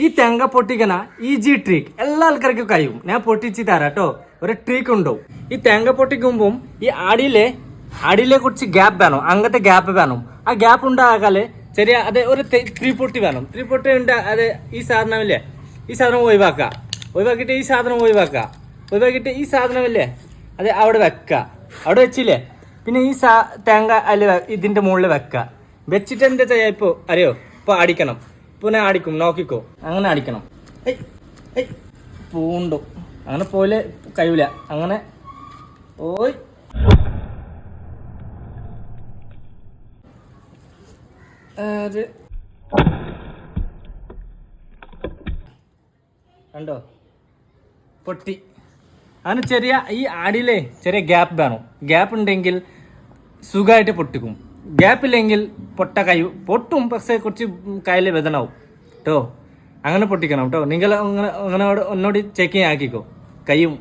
ഈ തേങ്ങ പൊട്ടിക്കണ ഈജി ട്രീക്ക് എല്ലാ ആൾക്കാർക്കും കഴിയും. ഞാൻ പൊട്ടിച്ച് തരാം കേട്ടോ. ഒരു ട്രീക്ക് ഉണ്ടാവും. ഈ തേങ്ങ പൊട്ടിക്കുമ്പം ഈ അടിയിലെ കുറച്ച് ഗ്യാപ്പ് വേണം, അങ്ങനത്തെ ഗ്യാപ്പ് വേണം. ആ ഗ്യാപ്പ് ഉണ്ടാകാല് ചെറിയ അതെ ഒരു ത്രീപ്പൊട്ടി വേണം. ത്രീപ്പൊട്ടി ഉണ്ട്. അത് ഈ സാധനമില്ലേ, ഈ സാധനം ഒഴിവാക്കിയിട്ട് ഈ സാധനം ഒഴിവാക്കിയിട്ട് ഈ സാധനമില്ലേ അത് അവിടെ വെക്കുക. അവിടെ വെച്ചില്ലേ പിന്നെ ഈ തേങ്ങ അതിൽ ഇതിൻ്റെ മുകളിൽ വെക്കുക. വെച്ചിട്ട് എന്താ ചെയ്യാ, ഇപ്പോൾ അറിയോ, ഇപ്പോൾ അടിക്കണം. പിന്നെ അടിക്കും, നോക്കിക്കോ, അങ്ങനെ അടിക്കണം. പൂണ്ടു അങ്ങനെ പോലെ കഴിയില്ല. അങ്ങനെ ഓയ് കണ്ടോ പൊട്ടി. അങ്ങനെ ചെറിയ ഈ അടിയിലെ ചെറിയ ഗ്യാപ്പ് വേണം. ഗ്യാപ്പ് ഉണ്ടെങ്കിൽ സുഖമായിട്ട് പൊട്ടിക്കും. ഗ്യാപ്പില്ലെങ്കിൽ പൊട്ടും, പക്ഷേ കുറച്ച് കയ്യിൽ വേദനാവും കേട്ടോ. അങ്ങനെ പൊട്ടിക്കണം കേട്ടോ. നിങ്ങൾ അങ്ങനെ ഒന്നോടി ചെക്കിങ് ആക്കിക്കോ, കയ്യും